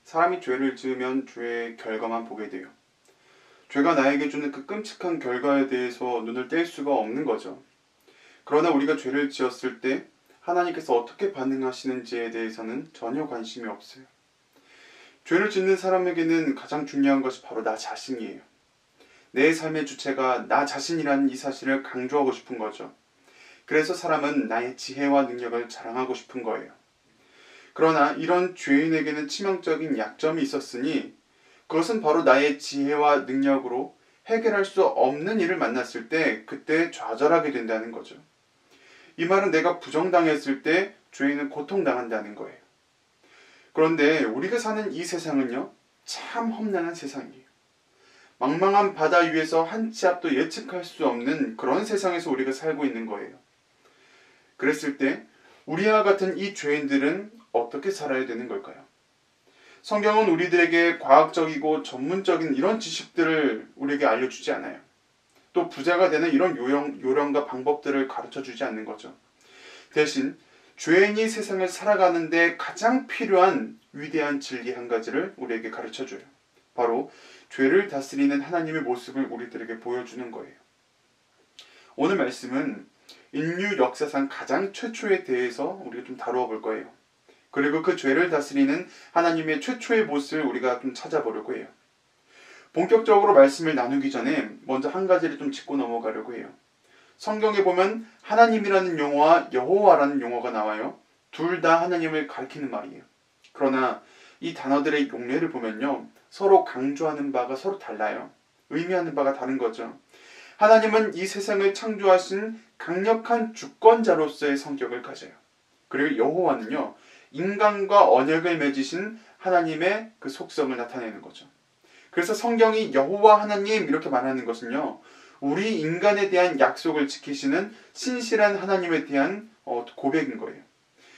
사람이 죄를 지으면 죄의 결과만 보게 돼요. 죄가 나에게 주는 그 끔찍한 결과에 대해서 눈을 뗄 수가 없는 거죠. 그러나 우리가 죄를 지었을 때 하나님께서 어떻게 반응하시는지에 대해서는 전혀 관심이 없어요. 죄를 짓는 사람에게는 가장 중요한 것이 바로 나 자신이에요. 내 삶의 주체가 나 자신이라는 이 사실을 강조하고 싶은 거죠. 그래서 사람은 나의 지혜와 능력을 자랑하고 싶은 거예요. 그러나 이런 죄인에게는 치명적인 약점이 있었으니 그것은 바로 나의 지혜와 능력으로 해결할 수 없는 일을 만났을 때 그때 좌절하게 된다는 거죠. 이 말은 내가 부정당했을 때 죄인은 고통당한다는 거예요. 그런데 우리가 사는 이 세상은요, 참 험난한 세상이에요. 망망한 바다 위에서 한 치 앞도 예측할 수 없는 그런 세상에서 우리가 살고 있는 거예요. 그랬을 때 우리와 같은 이 죄인들은 어떻게 살아야 되는 걸까요? 성경은 우리들에게 과학적이고 전문적인 이런 지식들을 우리에게 알려주지 않아요. 또 부자가 되는 이런 요령과 방법들을 가르쳐주지 않는 거죠. 대신 죄인이 세상을 살아가는데 가장 필요한 위대한 진리 한 가지를 우리에게 가르쳐줘요. 바로 죄를 다스리는 하나님의 모습을 우리들에게 보여주는 거예요. 오늘 말씀은 인류 역사상 가장 최초에 대해서 우리가 좀 다루어 볼 거예요. 그리고 그 죄를 다스리는 하나님의 최초의 모습을 우리가 좀 찾아보려고 해요. 본격적으로 말씀을 나누기 전에 먼저 한 가지를 좀 짚고 넘어가려고 해요. 성경에 보면 하나님이라는 용어와 여호와라는 용어가 나와요. 둘 다 하나님을 가리키는 말이에요. 그러나 이 단어들의 용례를 보면요, 서로 강조하는 바가 서로 달라요. 의미하는 바가 다른 거죠. 하나님은 이 세상을 창조하신 강력한 주권자로서의 성격을 가져요. 그리고 여호와는요, 인간과 언약을 맺으신 하나님의 그 속성을 나타내는 거죠. 그래서 성경이 여호와 하나님 이렇게 말하는 것은요, 우리 인간에 대한 약속을 지키시는 신실한 하나님에 대한 고백인 거예요.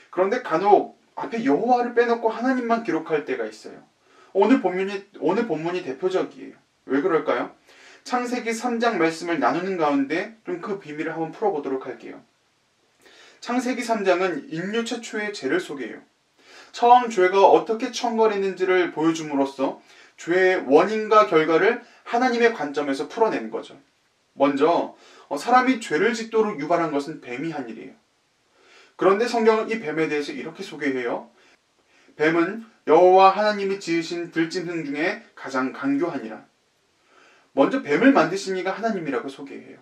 그런데 간혹 앞에 여호와를 빼놓고 하나님만 기록할 때가 있어요. 오늘 본문이 대표적이에요. 왜 그럴까요? 창세기 3장 말씀을 나누는 가운데 좀 그 비밀을 한번 풀어보도록 할게요. 창세기 3장은 인류 최초의 죄를 소개해요. 처음 죄가 어떻게 천거했는지를 보여줌으로써 죄의 원인과 결과를 하나님의 관점에서 풀어내는 거죠. 먼저 사람이 죄를 짓도록 유발한 것은 뱀이 한 일이에요. 그런데 성경은 이 뱀에 대해서 이렇게 소개해요. 뱀은 여호와 하나님이 지으신 들짐승 중에 가장 강교하니라. 먼저 뱀을 만드신 이가 하나님이라고 소개해요.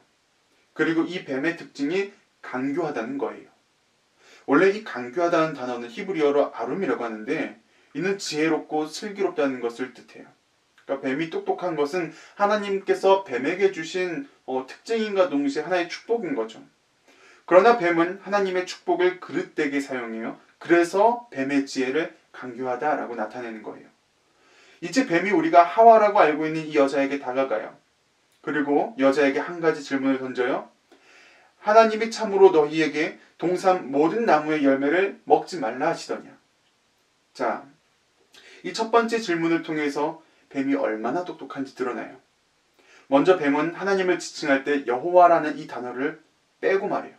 그리고 이 뱀의 특징이 강교하다는 거예요. 원래 이 강교하다는 단어는 히브리어로 아룸이라고 하는데 이는 지혜롭고 슬기롭다는 것을 뜻해요. 그러니까 뱀이 똑똑한 것은 하나님께서 뱀에게 주신 특징인과 동시에 하나의 축복인 거죠. 그러나 뱀은 하나님의 축복을 그릇되게 사용해요. 그래서 뱀의 지혜를 강교하다라고 나타내는 거예요. 이제 뱀이 우리가 하와라고 알고 있는 이 여자에게 다가가요. 그리고 여자에게 한 가지 질문을 던져요. 하나님이 참으로 너희에게 동산 모든 나무의 열매를 먹지 말라 하시더냐. 자, 이 첫 번째 질문을 통해서 뱀이 얼마나 똑똑한지 드러나요. 먼저 뱀은 하나님을 지칭할 때 여호와라는 이 단어를 빼고 말해요.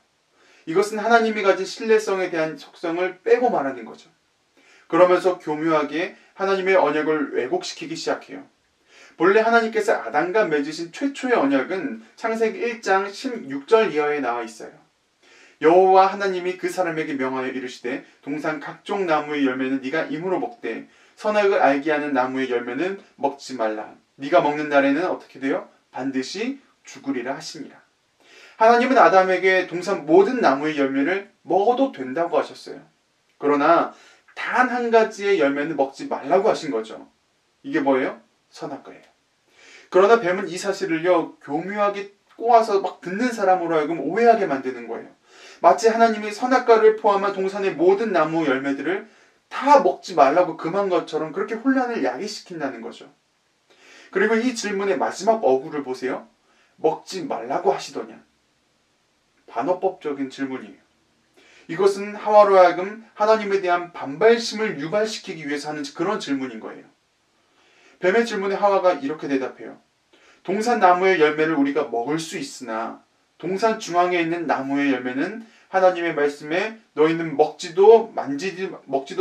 이것은 하나님이 가진 신뢰성에 대한 속성을 빼고 말하는 거죠. 그러면서 교묘하게 하나님의 언약을 왜곡시키기 시작해요. 본래 하나님께서 아담과 맺으신 최초의 언약은 창세기 1장 16절 이하에 나와 있어요. 여호와 하나님이 그 사람에게 명하여 이르시되 동산 각종 나무의 열매는 네가 임으로 먹되 선악을 알게 하는 나무의 열매는 먹지 말라. 네가 먹는 날에는 어떻게 돼요? 반드시 죽으리라 하시니라. 하나님은 아담에게 동산 모든 나무의 열매를 먹어도 된다고 하셨어요. 그러나 단 한 가지의 열매는 먹지 말라고 하신 거죠. 이게 뭐예요? 선악과예요. 그러나 뱀은 이 사실을요, 교묘하게 꼬아서 막 듣는 사람으로 하여금 오해하게 만드는 거예요. 마치 하나님이 선악과를 포함한 동산의 모든 나무 열매들을 다 먹지 말라고 금한 것처럼 그렇게 혼란을 야기시킨다는 거죠. 그리고 이 질문의 마지막 어구를 보세요. 먹지 말라고 하시더냐. 반어법적인 질문이에요. 이것은 하와로 하여금 하나님에 대한 반발심을 유발시키기 위해서 하는 그런 질문인 거예요. 뱀의 질문에 하와가 이렇게 대답해요. 동산 나무의 열매를 우리가 먹을 수 있으나 동산 중앙에 있는 나무의 열매는 하나님의 말씀에 너희는 먹지도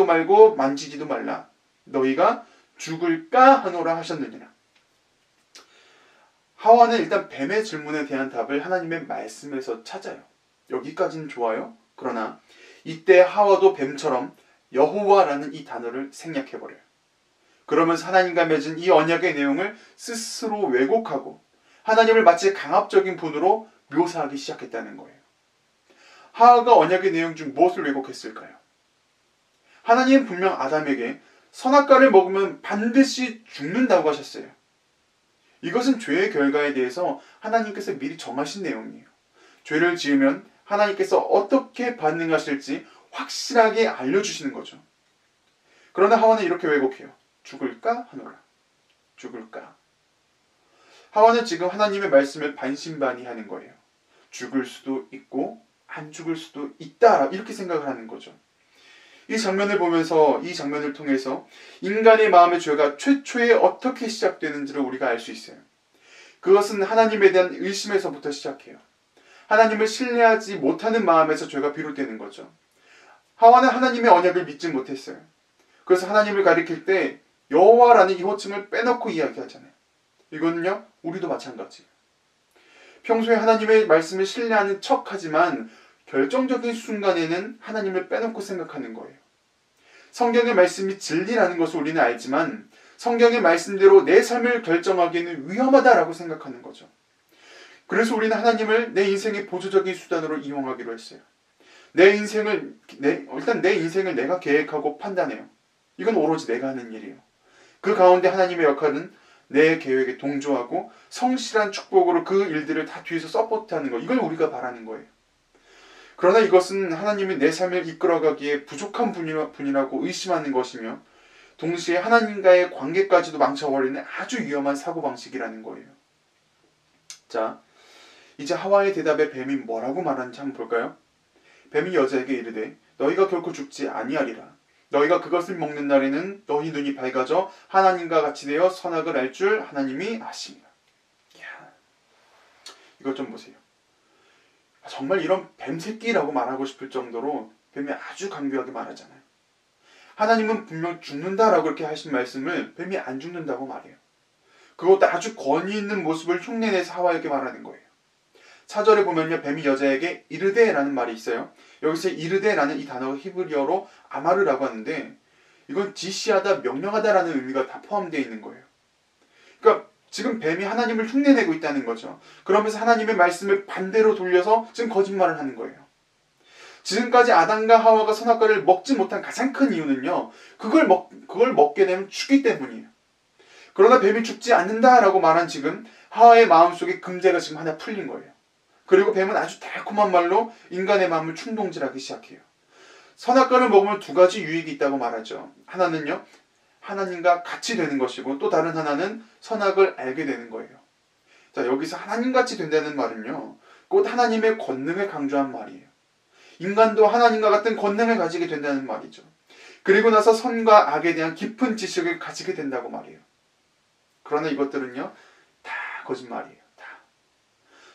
말고 만지지도 말라. 너희가 죽을까 하노라 하셨느니라. 하와는 일단 뱀의 질문에 대한 답을 하나님의 말씀에서 찾아요. 여기까지는 좋아요. 그러나 이때 하와도 뱀처럼 여호와라는 이 단어를 생략해버려요. 그러면서 하나님과 맺은 이 언약의 내용을 스스로 왜곡하고 하나님을 마치 강압적인 분으로 묘사하기 시작했다는 거예요. 하와가 언약의 내용 중 무엇을 왜곡했을까요? 하나님은 분명 아담에게 선악과를 먹으면 반드시 죽는다고 하셨어요. 이것은 죄의 결과에 대해서 하나님께서 미리 정하신 내용이에요. 죄를 지으면 하나님께서 어떻게 반응하실지 확실하게 알려주시는 거죠. 그러나 하와는 이렇게 왜곡해요. 죽을까 하노라. 죽을까. 하와는 지금 하나님의 말씀을 반신반의하는 거예요. 죽을 수도 있고 안 죽을 수도 있다 이렇게 생각을 하는 거죠. 이 장면을 보면서 이 장면을 통해서 인간의 마음의 죄가 최초에 어떻게 시작되는지를 우리가 알 수 있어요. 그것은 하나님에 대한 의심에서부터 시작해요. 하나님을 신뢰하지 못하는 마음에서 죄가 비롯되는 거죠. 하와는 하나님의 언약을 믿지 못했어요. 그래서 하나님을 가리킬 때 여호와라는 이 호칭을 빼놓고 이야기하잖아요. 이거는요, 우리도 마찬가지예요. 평소에 하나님의 말씀을 신뢰하는 척하지만 결정적인 순간에는 하나님을 빼놓고 생각하는 거예요. 성경의 말씀이 진리라는 것을 우리는 알지만 성경의 말씀대로 내 삶을 결정하기는 위험하다라고 생각하는 거죠. 그래서 우리는 하나님을 내 인생의 보조적인 수단으로 이용하기로 했어요. 일단 내 인생을 내가 계획하고 판단해요. 이건 오로지 내가 하는 일이에요. 그 가운데 하나님의 역할은 내 계획에 동조하고 성실한 축복으로 그 일들을 다 뒤에서 서포트하는 거. 이걸 우리가 바라는 거예요. 그러나 이것은 하나님이 내 삶을 이끌어가기에 부족한 분이라고 의심하는 것이며 동시에 하나님과의 관계까지도 망쳐버리는 아주 위험한 사고방식이라는 거예요. 자, 이제 하와의 대답에 뱀이 뭐라고 말하는지 한번 볼까요? 뱀이 여자에게 이르되 너희가 결코 죽지 아니하리라. 너희가 그것을 먹는 날에는 너희 눈이 밝아져 하나님과 같이 되어 선악을 알 줄 하나님이 아심이라. 이것 좀 보세요. 정말 이런 뱀새끼라고 말하고 싶을 정도로 뱀이 아주 강교하게 말하잖아요. 하나님은 분명 죽는다라고 그렇게 하신 말씀을 뱀이 안 죽는다고 말해요. 그것도 아주 권위 있는 모습을 흉내내서 하와에게 말하는 거예요. 4절에 보면요, 뱀이 여자에게 이르되라는 말이 있어요. 여기서 이르되라는 이 단어가 히브리어로 아마르라고 하는데 이건 지시하다, 명령하다라는 의미가 다 포함되어 있는 거예요. 그러니까 지금 뱀이 하나님을 흉내내고 있다는 거죠. 그러면서 하나님의 말씀을 반대로 돌려서 지금 거짓말을 하는 거예요. 지금까지 아담과 하와가 선악과를 먹지 못한 가장 큰 이유는요, 그걸 먹게 되면 죽기 때문이에요. 그러나 뱀이 죽지 않는다라고 말한 지금 하와의 마음속에 금제가 지금 하나 풀린 거예요. 그리고 뱀은 아주 달콤한 말로 인간의 마음을 충동질하기 시작해요. 선악과를 먹으면 두 가지 유익이 있다고 말하죠. 하나는요, 하나님과 같이 되는 것이고 또 다른 하나는 선악을 알게 되는 거예요. 자, 여기서 하나님같이 된다는 말은요, 곧 하나님의 권능을 강조한 말이에요. 인간도 하나님과 같은 권능을 가지게 된다는 말이죠. 그리고 나서 선과 악에 대한 깊은 지식을 가지게 된다고 말이에요. 그러나 이것들은요, 다 거짓말이에요. 다.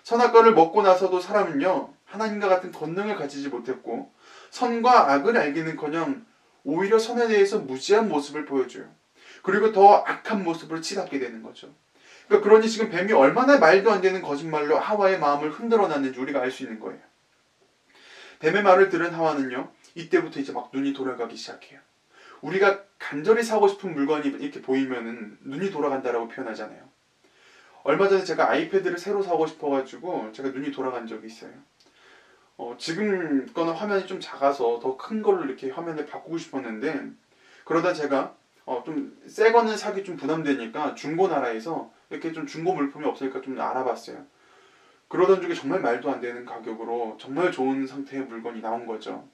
선악과를 먹고 나서도 사람은요, 하나님과 같은 권능을 가지지 못했고 선과 악을 알기는커녕 오히려 선에 대해서 무지한 모습을 보여줘요. 그리고 더 악한 모습으로 치닫게 되는 거죠. 그러니까 그러니 지금 뱀이 얼마나 말도 안 되는 거짓말로 하와의 마음을 흔들어 놨는지 우리가 알 수 있는 거예요. 뱀의 말을 들은 하와는요, 이때부터 이제 막 눈이 돌아가기 시작해요. 우리가 간절히 사고 싶은 물건이 이렇게 보이면은 눈이 돌아간다라고 표현하잖아요. 얼마 전에 제가 아이패드를 새로 사고 싶어가지고 제가 눈이 돌아간 적이 있어요. 지금 거는 화면이 좀 작아서 더 큰 걸로 이렇게 화면을 바꾸고 싶었는데 그러다 제가 좀 새 거는 사기 좀 부담되니까 중고나라에서 이렇게 좀 중고 물품이 없을까 좀 알아봤어요. 그러던 중에 정말 말도 안 되는 가격으로 정말 좋은 상태의 물건이 나온 거죠.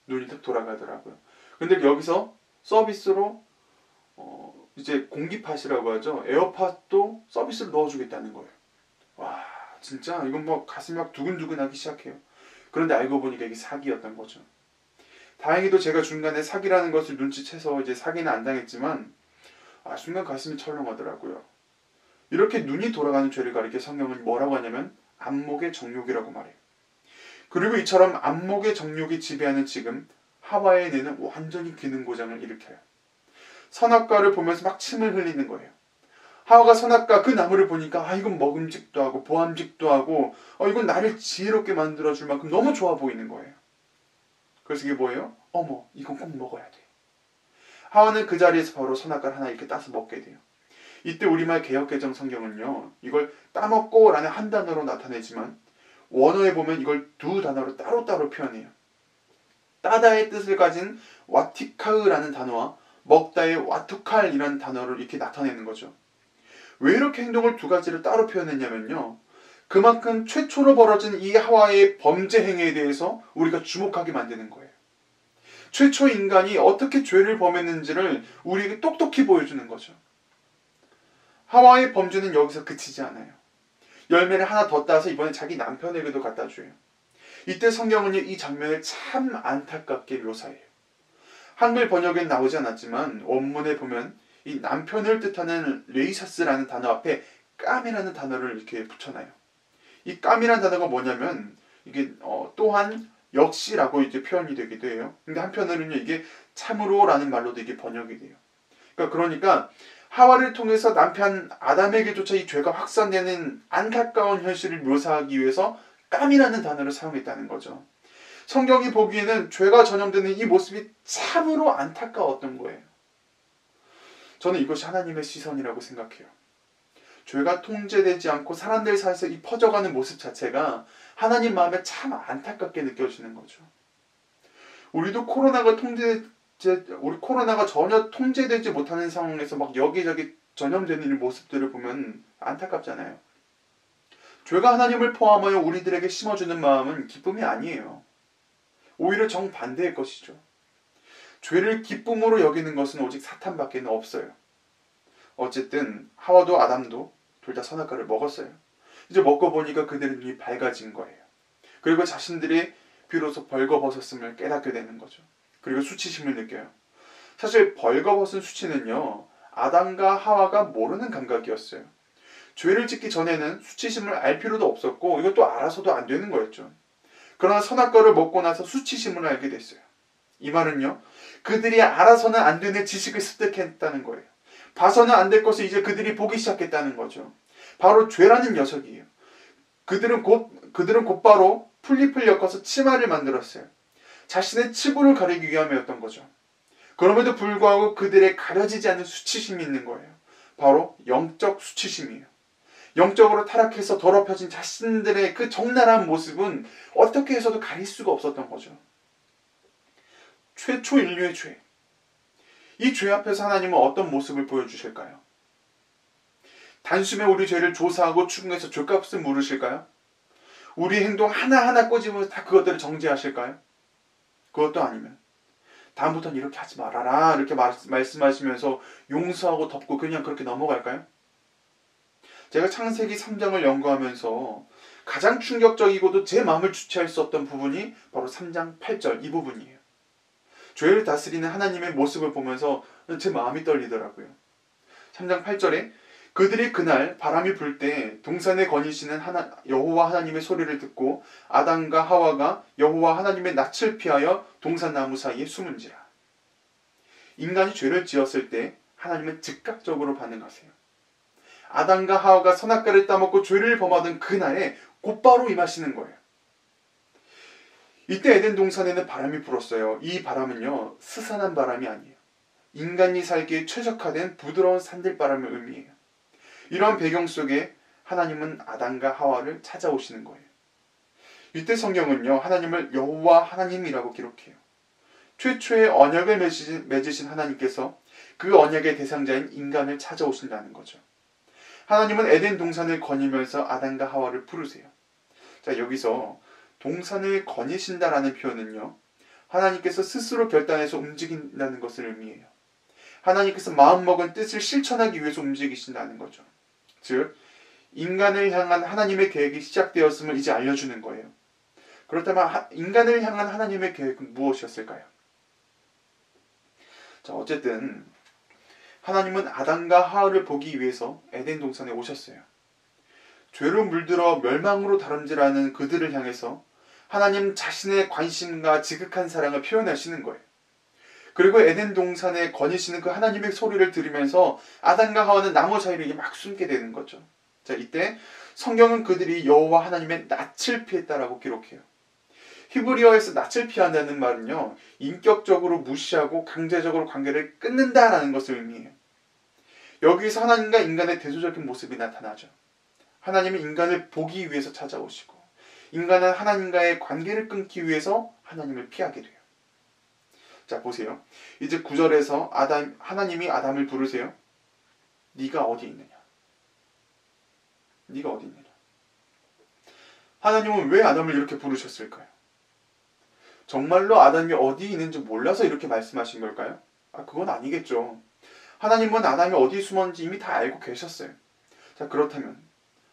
눈이 딱 돌아가더라고요. 근데 여기서 서비스로 이제 공기팟이라고 하죠. 에어팟도 서비스로 넣어주겠다는 거예요. 와, 진짜 이건 뭐 가슴이 막 두근두근하기 시작해요. 그런데 알고 보니까 이게 사기였던 거죠. 다행히도 제가 중간에 사기라는 것을 눈치채서 이제 사기는 안 당했지만 순간 가슴이 철렁하더라고요. 이렇게 눈이 돌아가는 죄를 가리켜 성경은 뭐라고 하냐면 안목의 정욕이라고 말해요. 그리고 이처럼 안목의 정욕이 지배하는 지금 하와의 뇌는 완전히 기능 고장을 일으켜요. 선악과를 보면서 막 침을 흘리는 거예요. 하와가 선악과 그 나무를 보니까 이건 먹음직도 하고 보암직도 하고 이건 나를 지혜롭게 만들어줄 만큼 너무 좋아 보이는 거예요. 그래서 이게 뭐예요? 어머, 이건 꼭 먹어야 돼. 하와는 그 자리에서 바로 선악과를 하나 이렇게 따서 먹게 돼요. 이때 우리말 개역개정 성경은요, 이걸 따먹고 라는 한 단어로 나타내지만 원어에 보면 이걸 두 단어로 따로따로 표현해요. 따다의 뜻을 가진 와티카으라는 단어와 먹다의 와투칼이라는 단어를 이렇게 나타내는 거죠. 왜 이렇게 행동을 두 가지를 따로 표현했냐면요, 그만큼 최초로 벌어진 이 하와의 범죄 행위에 대해서 우리가 주목하게 만드는 거예요. 최초 인간이 어떻게 죄를 범했는지를 우리에게 똑똑히 보여주는 거죠. 하와의 범죄는 여기서 그치지 않아요. 열매를 하나 더 따서 이번에 자기 남편에게도 갖다 줘요. 이때 성경은요, 이 장면을 참 안타깝게 묘사해요. 한글 번역엔 나오지 않았지만 원문에 보면 이 남편을 뜻하는 레이사스라는 단어 앞에 깜이라는 단어를 이렇게 붙여놔요. 이 깜이라는 단어가 뭐냐면 이게 또한 역시라고 이제 표현이 되기도 해요. 근데 한편으로는요, 이게 참으로라는 말로도 이게 번역이 돼요. 그러니까 하와를 통해서 남편 아담에게조차 이 죄가 확산되는 안타까운 현실을 묘사하기 위해서 깜이라는 단어를 사용했다는 거죠. 성경이 보기에는 죄가 전염되는 이 모습이 참으로 안타까웠던 거예요. 저는 이것이 하나님의 시선이라고 생각해요. 죄가 통제되지 않고 사람들 사이에서 이 퍼져가는 모습 자체가 하나님 마음에 참 안타깝게 느껴지는 거죠. 우리도 코로나가 전혀 통제되지 못하는 상황에서 막 여기저기 전염되는 모습들을 보면 안타깝잖아요. 죄가 하나님을 포함하여 우리들에게 심어주는 마음은 기쁨이 아니에요. 오히려 정반대의 것이죠. 죄를 기쁨으로 여기는 것은 오직 사탄밖에 없어요. 어쨌든 하와도 아담도 둘 다 선악과를 먹었어요. 이제 먹고 보니까 그들의 눈이 밝아진 거예요. 그리고 자신들이 비로소 벌거벗었음을 깨닫게 되는 거죠. 그리고 수치심을 느껴요. 사실 벌거벗은 수치는요, 아담과 하와가 모르는 감각이었어요. 죄를 짓기 전에는 수치심을 알 필요도 없었고 이것도 알아서도 안 되는 거였죠. 그러나 선악과를 먹고 나서 수치심을 알게 됐어요. 이 말은요, 그들이 알아서는 안 되는 지식을 습득했다는 거예요. 봐서는 안 될 것을 이제 그들이 보기 시작했다는 거죠. 바로 죄라는 녀석이에요. 그들은 곧바로 풀잎을 엮어서 치마를 만들었어요. 자신의 치부를 가리기 위함이었던 거죠. 그럼에도 불구하고 그들의 가려지지 않는 수치심이 있는 거예요. 바로 영적 수치심이에요. 영적으로 타락해서 더럽혀진 자신들의 그 적나라한 모습은 어떻게 해서도 가릴 수가 없었던 거죠. 최초 인류의 죄. 이 죄 앞에서 하나님은 어떤 모습을 보여주실까요? 단숨에 우리 죄를 조사하고 추궁해서 죄값을 물으실까요? 우리 행동 하나하나 꼬집으면서 다 그것들을 정죄하실까요? 그것도 아니면 다음부터는 이렇게 하지 말아라 이렇게 말씀하시면서 용서하고 덮고 그냥 그렇게 넘어갈까요? 제가 창세기 3장을 연구하면서 가장 충격적이고도 제 마음을 주체할 수 없던 부분이 바로 3장 8절 이 부분이에요. 죄를 다스리는 하나님의 모습을 보면서 제 마음이 떨리더라고요. 3장 8절에 그들이 그날 바람이 불 때 동산에 거니시는 여호와 하나님의 소리를 듣고 아담과 하와가 여호와 하나님의 낯을 피하여 동산나무 사이에 숨은지라. 인간이 죄를 지었을 때 하나님은 즉각적으로 반응하세요. 아담과 하와가 선악과를 따먹고 죄를 범하던 그날에 곧바로 임하시는 거예요. 이때 에덴 동산에는 바람이 불었어요. 이 바람은요, 스산한 바람이 아니에요. 인간이 살기에 최적화된 부드러운 산들바람을 의미해요. 이러한 배경 속에 하나님은 아담과 하와를 찾아오시는 거예요. 이때 성경은요, 하나님을 여호와 하나님이라고 기록해요. 최초의 언약을 맺으신 하나님께서 그 언약의 대상자인 인간을 찾아오신다는 거죠. 하나님은 에덴 동산을 거니면서 아담과 하와를 부르세요. 자, 여기서 동산을 거니신다라는 표현은요, 하나님께서 스스로 결단해서 움직인다는 것을 의미해요. 하나님께서 마음먹은 뜻을 실천하기 위해서 움직이신다는 거죠. 즉, 인간을 향한 하나님의 계획이 시작되었음을 이제 알려주는 거예요. 그렇다면 인간을 향한 하나님의 계획은 무엇이었을까요? 자, 어쨌든 하나님은 아담과 하와를 보기 위해서 에덴 동산에 오셨어요. 죄로 물들어 멸망으로 다름질하는 그들을 향해서 하나님 자신의 관심과 지극한 사랑을 표현하시는 거예요. 그리고 에덴 동산에 거니시는 그 하나님의 소리를 들으면서 아담과 하와는 나무 사이를 막 숨게 되는 거죠. 자, 이때 성경은 그들이 여호와 하나님의 낯을 피했다라고 기록해요. 히브리어에서 낯을 피한다는 말은요, 인격적으로 무시하고 강제적으로 관계를 끊는다라는 것을 의미해요. 여기서 하나님과 인간의 대조적인 모습이 나타나죠. 하나님은 인간을 보기 위해서 찾아오시고 인간은 하나님과의 관계를 끊기 위해서 하나님을 피하게 돼요. 자, 보세요. 이제 9절에서 하나님이 아담을 부르세요. 네가 어디 있느냐? 네가 어디 있느냐? 하나님은 왜 아담을 이렇게 부르셨을까요? 정말로 아담이 어디 있는지 몰라서 이렇게 말씀하신 걸까요? 그건 아니겠죠. 하나님은 아담이 어디 숨었는지 이미 다 알고 계셨어요. 자, 그렇다면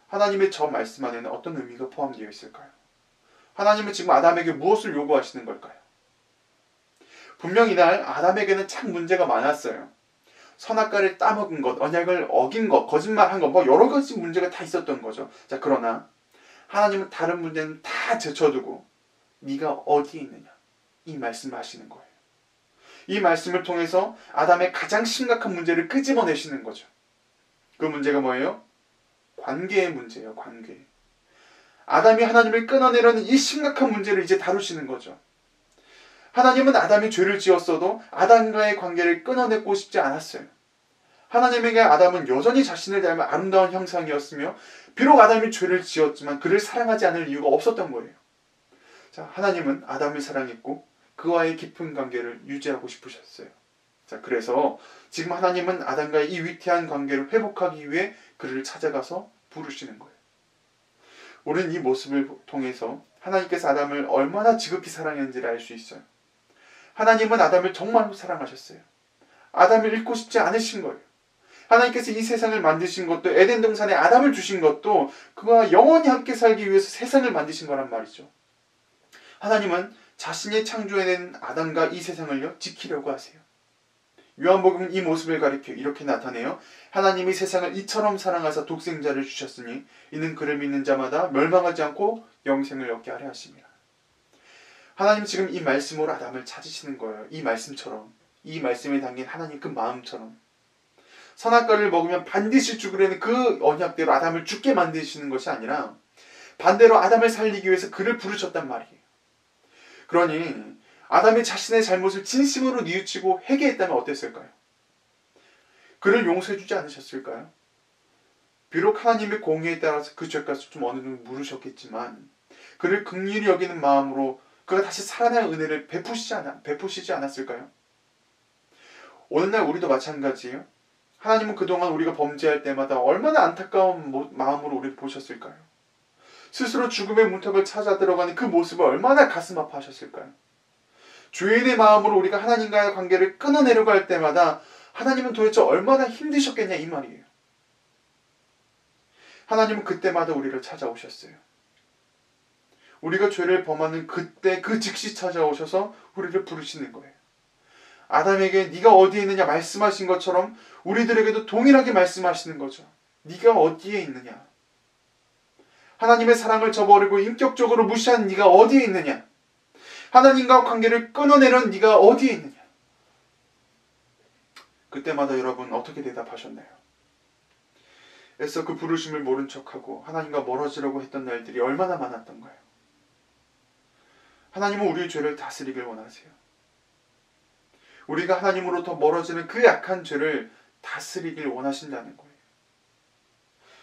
하나님의 저 말씀 안에는 어떤 의미가 포함되어 있을까요? 하나님은 지금 아담에게 무엇을 요구하시는 걸까요? 분명 이날 아담에게는 참 문제가 많았어요. 선악과를 따먹은 것, 언약을 어긴 것, 거짓말한 것, 여러 가지 문제가 다 있었던 거죠. 자, 그러나 하나님은 다른 문제는 다 제쳐두고 네가 어디에 있느냐, 이 말씀을 하시는 거예요. 이 말씀을 통해서 아담의 가장 심각한 문제를 끄집어내시는 거죠. 그 문제가 뭐예요? 관계의 문제예요. 관계. 아담이 하나님을 끊어내려는 이 심각한 문제를 이제 다루시는 거죠. 하나님은 아담이 죄를 지었어도 아담과의 관계를 끊어내고 싶지 않았어요. 하나님에게 아담은 여전히 자신을 닮은 아름다운 형상이었으며 비록 아담이 죄를 지었지만 그를 사랑하지 않을 이유가 없었던 거예요. 자, 하나님은 아담을 사랑했고 그와의 깊은 관계를 유지하고 싶으셨어요. 자, 그래서 지금 하나님은 아담과의 이 위태한 관계를 회복하기 위해 그를 찾아가서 부르시는 거예요. 우리는 이 모습을 통해서 하나님께서 아담을 얼마나 지극히 사랑했는지를 알 수 있어요. 하나님은 아담을 정말로 사랑하셨어요. 아담을 잃고 싶지 않으신 거예요. 하나님께서 이 세상을 만드신 것도, 에덴 동산에 아담을 주신 것도 그와 영원히 함께 살기 위해서 세상을 만드신 거란 말이죠. 하나님은 자신이 창조해낸 아담과 이 세상을요, 지키려고 하세요. 요한복음은 이 모습을 가리켜 이렇게 나타내요. 하나님이 세상을 이처럼 사랑하사 독생자를 주셨으니 이는 그를 믿는 자마다 멸망하지 않고 영생을 얻게 하려 하심이라. 하나님 지금 이 말씀으로 아담을 찾으시는 거예요. 이 말씀처럼, 이 말씀에 담긴 하나님 그 마음처럼. 선악과를 먹으면 반드시 죽으려는 그 언약대로 아담을 죽게 만드시는 것이 아니라 반대로 아담을 살리기 위해서 그를 부르셨단 말이에요. 그러니 아담이 자신의 잘못을 진심으로 뉘우치고 회개했다면 어땠을까요? 그를 용서해주지 않으셨을까요? 비록 하나님의 공의에 따라서 그 죄값을 좀 어느 정도 물으셨겠지만 그를 긍휼히 여기는 마음으로 그가 다시 살아날 은혜를 베푸시지 않았을까요? 오늘날 우리도 마찬가지예요. 하나님은 그동안 우리가 범죄할 때마다 얼마나 안타까운 마음으로 우리를 보셨을까요? 스스로 죽음의 문턱을 찾아 들어가는 그 모습을 얼마나 가슴 아파하셨을까요? 죄인의 마음으로 우리가 하나님과의 관계를 끊어내려고 할 때마다 하나님은 도대체 얼마나 힘드셨겠냐 이 말이에요. 하나님은 그때마다 우리를 찾아오셨어요. 우리가 죄를 범하는 그때 그 즉시 찾아오셔서 우리를 부르시는 거예요. 아담에게 네가 어디에 있느냐 말씀하신 것처럼 우리들에게도 동일하게 말씀하시는 거죠. 네가 어디에 있느냐. 하나님의 사랑을 저버리고 인격적으로 무시한 네가 어디에 있느냐. 하나님과 관계를 끊어내는 네가 어디에 있느냐. 그때마다 여러분 어떻게 대답하셨나요? 애써 그 부르심을 모른 척하고 하나님과 멀어지려고 했던 날들이 얼마나 많았던가요? 하나님은 우리의 죄를 다스리길 원하세요. 우리가 하나님으로부터 멀어지는 그 약한 죄를 다스리길 원하신다는 거예요.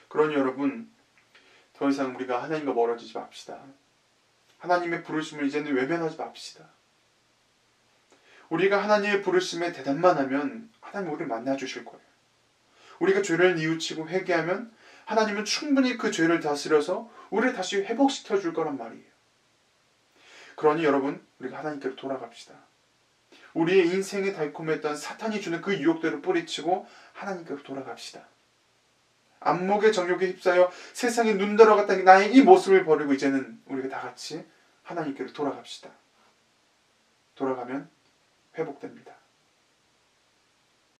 그러니 여러분, 더 이상 우리가 하나님과 멀어지지 맙시다. 하나님의 부르심을 이제는 외면하지 맙시다. 우리가 하나님의 부르심에 대답만 하면 하나님 우리를 만나주실 거예요. 우리가 죄를 뉘우치고 회개하면 하나님은 충분히 그 죄를 다스려서 우리를 다시 회복시켜 줄 거란 말이에요. 그러니 여러분, 우리가 하나님께로 돌아갑시다. 우리의 인생에 달콤했던 사탄이 주는 그 유혹들을 뿌리치고 하나님께로 돌아갑시다. 안목의 정욕에 휩싸여 세상에 눈 들어갔다는 나의 이 모습을 버리고 이제는 우리가 다 같이 하나님께로 돌아갑시다. 돌아가면 회복됩니다.